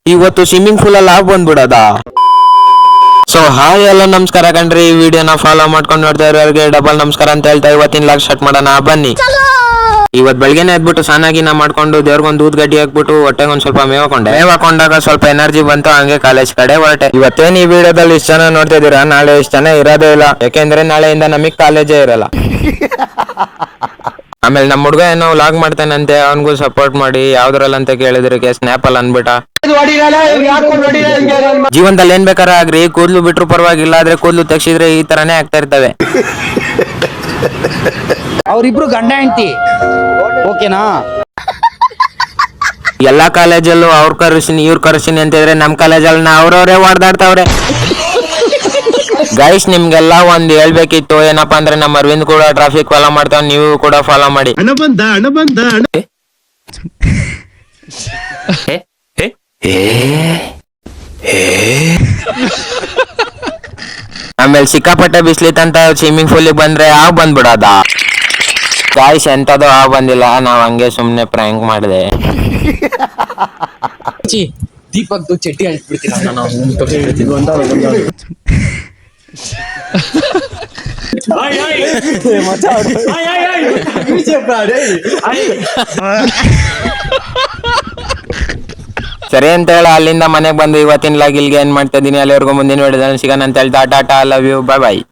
ಇವತ್ತು swimming pool ಅಲ್ಲಿ ಆಗ್ ಬಂದ್ಬಿಡದ. ಸೊ ಹಾಯ್ ಎಲ್ಲ ನಮಸ್ಕಾರ ಕಣ್ರಿ. ಈ ವಿಡಿಯೋನ ಫಾಲೋ ಮಾಡ್ಕೊಂಡು ನೋಡ್ತಾ ಇರೋರಿಗೆ ಡಬಲ್ ನಮಸ್ಕಾರ ಅಂತ ಹೇಳ್ತಾ ಇವತ್ತಿನ ಲಾಗ್ ಸ್ಟಾರ್ಟ್ ಮಾಡೋಣ ಬನ್ನಿ. ಇವತ್ ಬೆಳಗ್ಗೆನೆ ಎದ್ಬಿಟ್ಟು ಸ್ನಾನಾಗಿನ ಮಾಡ್ಕೊಂಡು ದೇವ್ರಿಗೊಂದು ದೂದ್ ಗಡ್ಡಿ ಹಾಕ್ಬಿಟ್ಟು ಹೊಟ್ಟೆಗೆ ಒಂದ್ ಸ್ವಲ್ಪ ಮೇವ್ ಹಾಕೊಂಡಾಗ ಸ್ವಲ್ಪ ಎನರ್ಜಿ ಬಂತು, ಹಂಗೆ ಕಾಲೇಜ್ ಕಡೆ ಹೊರಟೆ. ಇವತ್ತೇನ್ ಈ ವಿಡಿಯೋದಲ್ಲಿ ಇಷ್ಟ ಜನ ನೋಡ್ತಾ ಇದೀರಾ, ನಾಳೆ ಇಷ್ಟ ಜನ ಇರೋದೇ ಇಲ್ಲ, ಯಾಕೆಂದ್ರೆ ನಾಳೆಯಿಂದ ನಮಗ್ ಕಾಲೇಜೇ ಇರಲ್ಲ. ಆಮೇಲೆ ನಮ್ಮ ಹುಡ್ಗ ಏನೋ ಲಾಗ್ ಮಾಡ್ತಾನಂತೆ, ಅವನಿಗೂ ಸಪೋರ್ಟ್ ಮಾಡಿ. ಯಾವ್ದ್ರಲ್ಲಿ ಅಂತ ಕೇಳಿದ್ರಿಗೆ ಸ್ನ್ಯಾಪ್ ಅಲ್ಲಿ ಅನ್ಬಿಟ್ಟ. ಜೀವನದಲ್ಲಿ ಏನ್ ಬೇಕಾರ ಆಗ್ರಿ, ಕೂದ್ಲು ಬಿಟ್ರು ಪರವಾಗಿಲ್ಲ, ಆದ್ರೆ ಕೂದ್ಲು ತೆಗ್ಸಿದ್ರೆ ಈ ತರಾನೇ ಆಗ್ತಾ ಇರ್ತವೆ. ಅವ್ರಿಬ್ರು ಗಂಡ ಹೆಂಡತಿ, ಓಕೆನಾ? ಎಲ್ಲಾ ಕಾಲೇಜಲ್ಲೂ ಅವ್ರ ಕರ್ಸಿನಿ ಇವ್ರ ಕರ್ಸಿನಿ ಅಂತಿದ್ರೆ ನಮ್ ಕಾಲೇಜಲ್ಲಿ ಅವ್ರವ್ರೇ ಹೊಡೆದಾಡ್ತಾವ್ರೆ. ಗೈಸ್ ನಿಮ್ಗೆಲ್ಲ ಒಂದ್ ಹೇಳ್ಬೇಕಿತ್ತು, ಏನಪ್ಪಾ ಅಂದ್ರೆ ನಮ್ಮ ಅರವಿಂದ್ ಕೂಡ ಟ್ರಾಫಿಕ್ ಫಾಲೋ ಮಾಡ್ತಾವ್, ನೀವು ಕೂಡ ಫಾಲೋ ಮಾಡಿ. ಆಮೇಲೆ ಸಿಕ್ಕಾಪಟ್ಟೆ ಬಿಸ್ಲಿತ್ತಂತ ಸ್ವಿಮ್ಮಿಂಗ್ ಪೂಲಿಗೆ ಬಂದ್ರೆ ಆಗ್ ಬಂದ್ಬಿಡೋದ. ಗಾಯ್ಸ್ ಎಂತದು ಆ ಬಂದಿಲ್ಲ, ನಾವ್ ಹಂಗೆ ಸುಮ್ನೆ ಪ್ರ್ಯಾಂಕ್ ಮಾಡಿದೆ. ದೀಪಕ್ದು ಚಡ್ಡಿ ಅಳಿಸ್ಬಿಡ್ತೀನಿ ಸರಿ ಅಂತ ಹೇಳ ಅಲ್ಲಿಂದ ಮನೆಗೆ ಬಂದು ಇವತ್ತಿನ ಲಾಗ್ ಇಲ್ಗೆ ಏನ್ ಮಾಡ್ತಾ ಇದೀನಿ. ಅಲ್ಲಿವರೆಗೂ ಮುಂದಿನ ವಿಡಿಯೋದಲ್ಲಿ ಸಿಗೋಣ ಅಂತ ಹೇಳ್ತಾ tata, love you, bye bye.